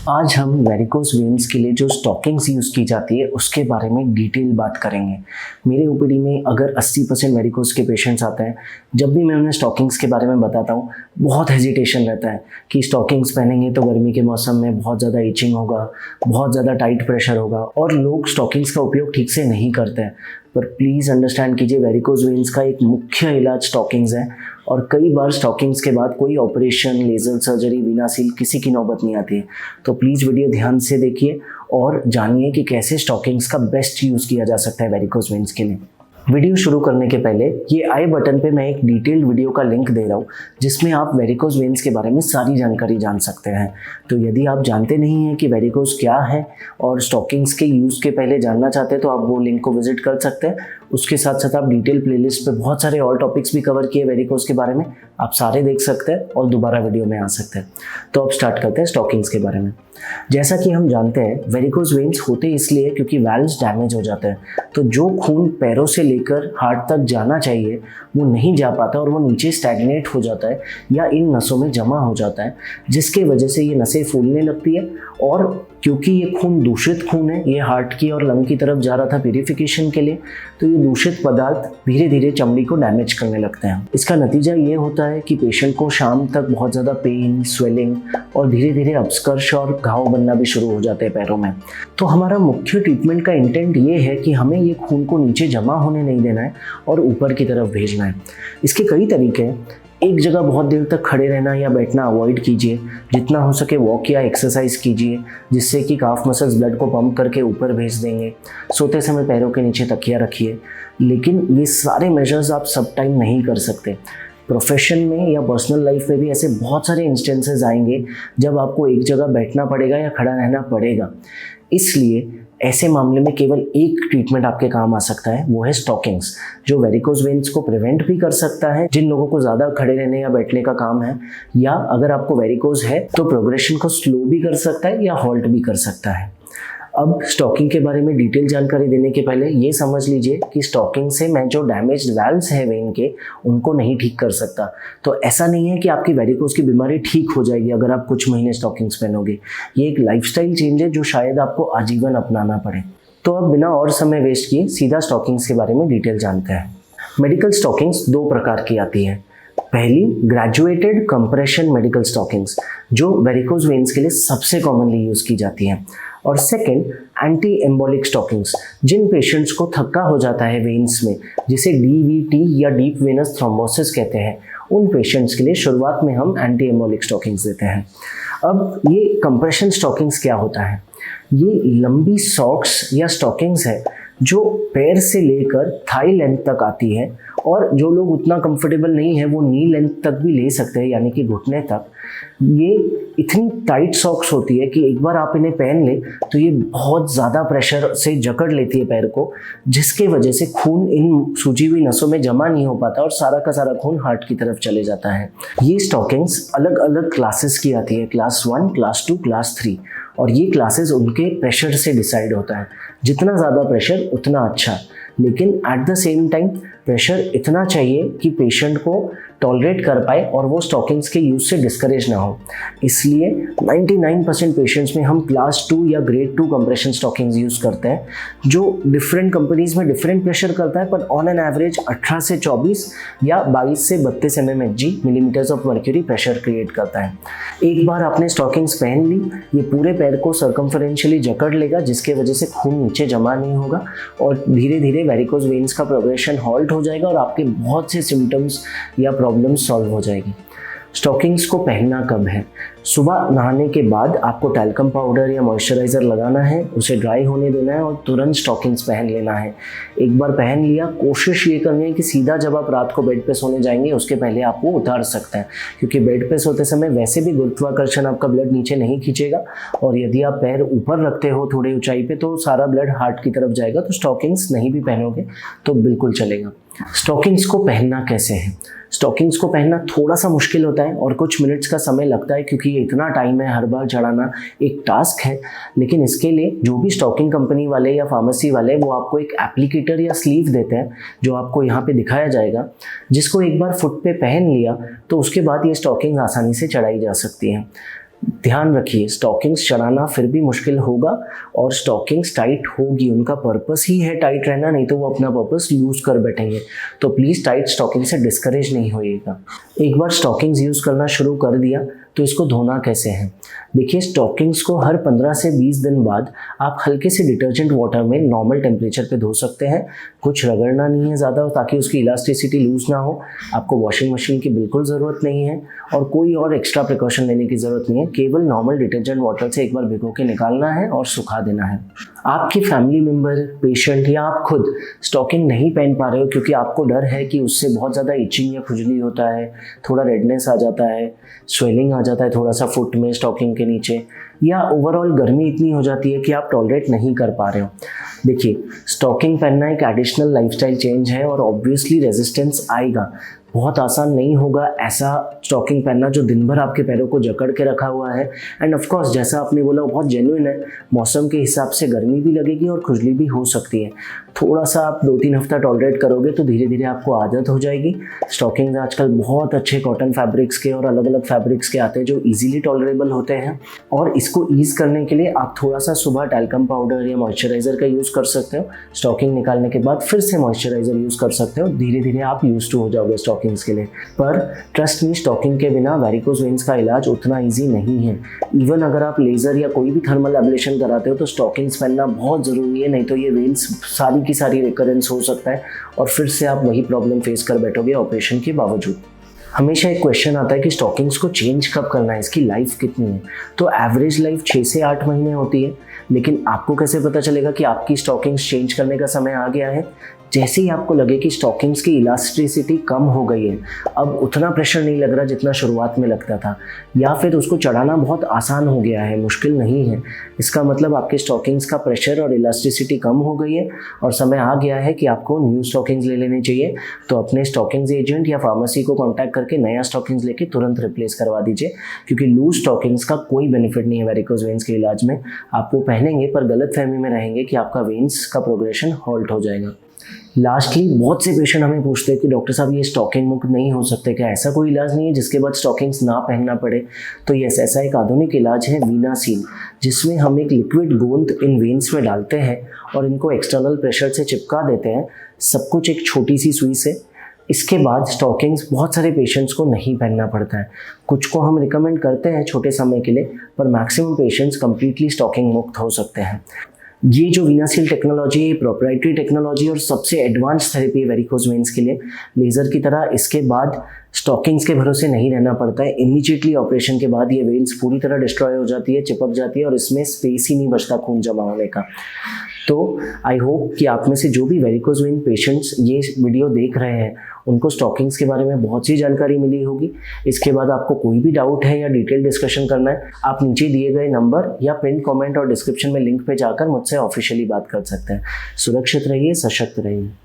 आज हम varicose veins के लिए जो स्टॉकिंग्स यूज़ की जाती है उसके बारे में डिटेल बात करेंगे। मेरे ओपीडी में अगर 80% वेरिकोस के पेशेंट्स आते हैं, जब भी मैं उन्हें स्टॉकिंग्स के बारे में बताता हूँ बहुत हेजिटेशन रहता है कि स्टॉकिंग्स पहनेंगे तो गर्मी के मौसम में बहुत ज़्यादा इचिंग होगा, बहुत ज़्यादा टाइट प्रेशर होगा और लोग स्टॉकिंग्स का उपयोग ठीक से नहीं करते हैं। पर प्लीज़ अंडरस्टैंड कीजिए, वेरिकोस वेन्स का एक मुख्य इलाज स्टॉकिंग्स है और कई बार स्टॉकिंग्स के बाद कोई ऑपरेशन, लेजर सर्जरी, बिना सील किसी की नौबत नहीं आती है। तो प्लीज़ वीडियो ध्यान से देखिए और जानिए कि कैसे स्टॉकिंग्स का बेस्ट यूज़ किया जा सकता है वेरिकोस वेन्स के लिए। वीडियो शुरू करने के पहले ये आई बटन पे मैं एक डिटेल्ड वीडियो का लिंक दे रहा हूँ जिसमें आप वेरिकोस वेन्स के बारे में सारी जानकारी जान सकते हैं। तो यदि आप जानते नहीं हैं कि वेरिकोस क्या है और स्टॉकिंग्स के यूज़ के पहले जानना चाहते हैं तो आप वो लिंक को विजिट कर सकते हैं। उसके साथ साथ आप डिटेल प्लेलिस्ट पे बहुत सारे और टॉपिक्स भी कवर किए वेरिकोस के बारे में, आप सारे देख सकते हैं और दोबारा वीडियो में आ सकते हैं। तो अब स्टार्ट करते हैं स्टॉकिंग्स के बारे में। जैसा कि हम जानते हैं वेरिकोस वेन्स होते इसलिए क्योंकि वाल्व्स डैमेज हो जाते हैं, तो जो खून पैरों से लेकर हार्ट तक जाना चाहिए वो नहीं जा पाता और वो नीचे स्टैग्नेट हो जाता है या इन नसों में जमा हो जाता है, जिसके वजह से ये नसें फूलने लगती है। और क्योंकि ये खून दूषित खून है, ये हार्ट की और लंग की तरफ जा रहा था प्यूरिफिकेशन के लिए, तो ये दूषित पदार्थ धीरे धीरे चमड़ी को डैमेज करने लगते हैं। इसका नतीजा ये होता है कि पेशेंट को शाम तक बहुत ज़्यादा पेन, स्वेलिंग और धीरे धीरे अपस्कर्श और घाव बनना भी शुरू हो जाते हैं पैरों में। तो हमारा मुख्य ट्रीटमेंट का इंटेंट ये है कि हमें ये खून को नीचे जमा होने नहीं देना है और ऊपर की तरफ भेजना है। इसके कई तरीके हैं। एक जगह बहुत देर तक खड़े रहना या बैठना अवॉइड कीजिए। जितना हो सके वॉक या एक्सरसाइज कीजिए, जिससे कि काफ मसल्स ब्लड को पंप करके ऊपर भेज देंगे। सोते समय पैरों के नीचे तकिया रखिए। लेकिन ये सारे मेजर्स आप सब टाइम नहीं कर सकते। प्रोफेशन में या पर्सनल लाइफ में भी ऐसे बहुत सारे इंस्टेंसेस आएंगे जब आपको एक जगह बैठना पड़ेगा या खड़ा रहना पड़ेगा। इसलिए ऐसे मामले में केवल एक ट्रीटमेंट आपके काम आ सकता है, वो है स्टॉकिंग्स, जो वेरिकोस वेन्स को प्रिवेंट भी कर सकता है जिन लोगों को ज़्यादा खड़े रहने या बैठने का काम है, या अगर आपको वेरिकोस है तो प्रोग्रेशन को स्लो भी कर सकता है या हॉल्ट भी कर सकता है। अब स्टॉकिंग के बारे में डिटेल जानकारी देने के पहले ये समझ लीजिए कि स्टॉकिंग से मैं जो डैमेज्ड वाल्व्स हैं वेन के, उनको नहीं ठीक कर सकता। तो ऐसा नहीं है कि आपकी वेरिकोस की बीमारी ठीक हो जाएगी अगर आप कुछ महीने स्टॉकिंग्स पहनोगे। ये एक लाइफस्टाइल चेंज है जो शायद आपको आजीवन अपनाना पड़े। तो अब बिना और समय वेस्ट किए सीधा स्टॉकिंग्स के बारे में डिटेल जानते हैं। मेडिकल स्टॉकिंग्स दो प्रकार की आती है। पहली ग्रेजुएटेड कंप्रेशन मेडिकल स्टॉकिंग्स, जो वेरिकोस वेन्स के लिए सबसे कॉमनली यूज़ की जाती हैं। और सेकंड एंटी एम्बोलिक स्टॉकिंग्स, जिन पेशेंट्स को थक्का हो जाता है वेन्स में, जिसे डीवीटी या डीप वेनस थ्रोम्बोसिस कहते हैं, उन पेशेंट्स के लिए शुरुआत में हम एंटी एम्बोलिक स्टॉकिंग्स देते हैं। अब ये कंप्रेशन स्टॉकिंग्स क्या होता है? ये लंबी सॉक्स या स्टॉकिंग्स है जो पैर से लेकर थाई लेंथ तक आती है, और जो लोग उतना कंफर्टेबल नहीं है वो नी लेंथ तक भी ले सकते हैं, यानी कि घुटने तक। ये इतनी टाइट सॉक्स होती है कि एक बार आप इन्हें पहन लें तो ये बहुत ज़्यादा प्रेशर से जकड़ लेती है पैर को, जिसके वजह से खून इन सूजी हुई नसों में जमा नहीं हो पाता और सारा का सारा खून हार्ट की तरफ चले जाता है। ये स्टॉकिंग्स अलग अलग क्लासेस की आती है, क्लास 1, क्लास 2, क्लास 3, और ये क्लासेस उनके प्रेशर से डिसाइड होता है। जितना ज़्यादा प्रेशर उतना अच्छा, लेकिन at the same time pressure इतना चाहिए कि पेशेंट को टॉलरेट कर पाए और वो स्टॉकिंग्स के यूज़ से डिस्करेज ना हो। इसलिए 99% पेशेंट्स में हम क्लास 2 या ग्रेड 2 कंप्रेशन स्टॉकिंग्स यूज़ करते हैं, जो डिफरेंट कंपनीज में डिफरेंट प्रेशर करता है, पर ऑन एन एवरेज 18 से 24 या 22 से 32 mmHg millimetres of mercury pressure create करता है। एक बार आपने स्टॉकिंग्स पहन ली, ये पूरे पैर को सर्कमफरेंशियली जकड़ लेगा, जिसके वजह से खून नीचे जमा नहीं होगा और धीरे धीरे वेरिकोस वेन्स का प्रोग्रेशन हॉल्ट हो जाएगा और आपके बहुत से सिम्टम्स या प्रॉब्लम सॉल्व हो जाएगी। स्टॉकिंग्स को पहनना कब है? सुबह नहाने के बाद आपको टैल्कम पाउडर या मॉइस्चराइज़र लगाना है, उसे ड्राई होने देना है और तुरंत स्टॉकिंग्स पहन लेना है। एक बार पहन लिया, कोशिश ये करनी है कि सीधा जब आप रात को बेड पे सोने जाएंगे उसके पहले आप वो उतार सकते हैं, क्योंकि बेड पे सोते समय वैसे भी गुरुत्वाकर्षण आपका ब्लड नीचे नहीं खींचेगा, और यदि आप पैर ऊपर रखते हो थोड़ी ऊंचाई पे तो सारा ब्लड हार्ट की तरफ जाएगा। तो स्टॉकिंग्स नहीं भी पहनोगे तो बिल्कुल चलेगा। स्टॉकिंग्स को पहनना कैसे है? स्टॉकिंग्स को पहनना थोड़ा सा मुश्किल होता है और कुछ मिनट्स का समय लगता है, क्योंकि ये इतना टाइम है, हर बार चढ़ाना एक टास्क है। लेकिन इसके लिए जो भी स्टॉकिंग कंपनी वाले या फार्मेसी वाले, वो आपको एक एप्लीकेटर या स्लीव देते हैं, जो आपको यहाँ पे दिखाया जाएगा, जिसको एक बार फुट पे पहन लिया तो उसके बाद ये स्टॉकिंग आसानी से चढ़ाई जा सकती है। ध्यान रखिए, स्टॉकिंग्स चढ़ाना फिर भी मुश्किल होगा और स्टॉकिंग्स टाइट होगी, उनका पर्पस ही है टाइट रहना, नहीं तो वो अपना पर्पस लूज कर बैठेंगे। तो प्लीज़ टाइट स्टॉकिंग से डिस्करेज नहीं होइएगा। एक बार स्टॉकिंग्स यूज़ करना शुरू कर दिया तो इसको धोना कैसे है। देखिए, स्टॉकिंग्स को हर 15 से 20 दिन बाद आप हल्के से डिटर्जेंट वाटर में नॉर्मल टेम्परेचर पे धो सकते हैं। कुछ रगड़ना नहीं है ज़्यादा ताकि उसकी इलास्टिसिटी लूज ना हो। आपको वॉशिंग मशीन की बिल्कुल ज़रूरत नहीं है और कोई और एक्स्ट्रा प्रिकॉशन लेने की ज़रूरत नहीं है। केवल नॉर्मल डिटर्जेंट वाटर से एक बार भिगो के निकालना है और सुखा देना है। आपके फैमिली मेम्बर, पेशेंट या आप खुद स्टॉकिंग नहीं पहन पा रहे हो क्योंकि आपको डर है कि उससे बहुत ज़्यादा इचिंग या खुजली होता है, थोड़ा रेडनेस आ जाता है, स्वेलिंग आ जाता है थोड़ा सा फुट में स्टॉकिंग के नीचे, या ओवरऑल गर्मी इतनी हो जाती है कि आप टॉलरेट नहीं कर पा रहे हो। देखिए, स्टॉकिंग पहनना एक एडिशनल लाइफस्टाइल चेंज है और ऑब्वियसली रेजिस्टेंस आएगा। बहुत आसान नहीं होगा ऐसा स्टॉकिंग पहनना जो दिन भर आपके पैरों को जकड़ के रखा हुआ है। एंड ऑफ कोर्स, जैसा आपने बोला, वो बहुत जेन्युइन है। मौसम के हिसाब से गर्मी भी लगेगी और खुजली भी हो सकती है। थोड़ा सा आप 2-3 हफ्ता टॉलरेट करोगे तो धीरे धीरे आपको आदत हो जाएगी। स्टॉकिंग आजकल बहुत अच्छे कॉटन फैब्रिक्स के और अलग अलग फैब्रिक्स के आते हैं जो ईजिली टॉलरेबल होते हैं। और इसको ईज करने के लिए आप थोड़ा सा सुबह टैल्कम पाउडर या मॉइस्चराइजर का यूज़ कर सकते हो। स्टॉकिंग निकालने के बाद फिर से मॉइस्चराइजर यूज़ कर सकते हो। धीरे धीरे आप यूज टू हो जाओगे स्टॉकिंग्स के लिए। पर ट्रस्ट मी, स्टॉकिंग के बिना वेरिकोज वेन्स का इलाज उतना ईजी नहीं है। इवन अगर आप लेज़र या कोई भी थर्मल एब्लेशन कराते हो तो स्टॉकिंग्स पहनना बहुत ज़रूरी है, नहीं तो ये वेन्स सारी की सारी रिकरेंस हो सकता है और फिर से आप वही प्रॉब्लम फेस कर बैठोगे ऑपरेशन के बावजूद। हमेशा एक क्वेश्चन आता है कि स्टॉकिंग्स को चेंज कब करना है, इसकी लाइफ कितनी है। तो एवरेज लाइफ 6 से 8 महीने होती है। लेकिन आपको कैसे पता चलेगा कि आपकी स्टॉकिंग्स चेंज करने का समय आ गया है? जैसे ही आपको लगे कि स्टॉकिंग्स की इलास्टिसिटी कम हो गई है, अब उतना प्रेशर नहीं लग रहा जितना शुरुआत में लगता था, या फिर उसको चढ़ाना बहुत आसान हो गया है, मुश्किल नहीं है, इसका मतलब आपके स्टॉकिंग्स का प्रेशर और इलास्टिसिटी कम हो गई है और समय आ गया है कि आपको न्यू स्टॉकिंग्स ले लेनी चाहिए। तो अपने स्टॉकिंग्स एजेंट या फार्मेसी को कॉन्टैक्ट करके नया स्टॉकिंग्स लेके तुरंत रिप्लेस करवा दीजिए, क्योंकि लूज स्टॉकिंग्स का कोई बेनिफिट नहीं है वेरिकोज वेन्स के इलाज में। आप वो पहनेंगे पर गलत फहमी में रहेंगे कि आपका वेन्स का प्रोग्रेशन हॉल्ट हो जाएगा। लास्टली, बहुत से पेशेंट हमें पूछते हैं कि डॉक्टर साहब, ये स्टॉकिंग मुक्त नहीं हो सकते क्या? ऐसा कोई इलाज नहीं है जिसके बाद स्टॉकिंग्स ना पहनना पड़े? तो यस, ऐसा एक आधुनिक इलाज है वीना सील, जिसमें हम एक लिक्विड गोंद इन वेन्स में डालते हैं और इनको एक्सटर्नल प्रेशर से चिपका देते हैं, सब कुछ एक छोटी सी सुई से। इसके बाद स्टॉकिंग्स बहुत सारे पेशेंट्स को नहीं पहनना पड़ता है। कुछ को हम रिकमेंड करते हैं छोटे समय के लिए, पर मैक्सिमम पेशेंट्स कंप्लीटली स्टॉकिंग मुक्त हो सकते हैं। ये जो वीना सील टेक्नोलॉजी है, प्रोप्राइटरी टेक्नोलॉजी और सबसे एडवांस थेरेपी है वेरिकोज वेन्स के लिए। लेज़र की तरह इसके बाद स्टॉकिंग्स के भरोसे नहीं रहना पड़ता है। इमीडिएटली ऑपरेशन के बाद ये वेन्स पूरी तरह डिस्ट्रॉय हो जाती है, चिपक जाती है और इसमें स्पेस ही नहीं बचता खून जमा होने का। तो आई होप कि आप में से जो भी वेरिकोज वेन पेशेंट्स ये वीडियो देख रहे हैं, उनको स्टॉकिंग्स के बारे में बहुत सी जानकारी मिली होगी। इसके बाद आपको कोई भी डाउट है या डिटेल डिस्कशन करना है, आप नीचे दिए गए नंबर या पिन कमेंट और डिस्क्रिप्शन में लिंक पे जाकर मुझसे ऑफिशियली बात कर सकते हैं। सुरक्षित रहिए, सशक्त रहिए।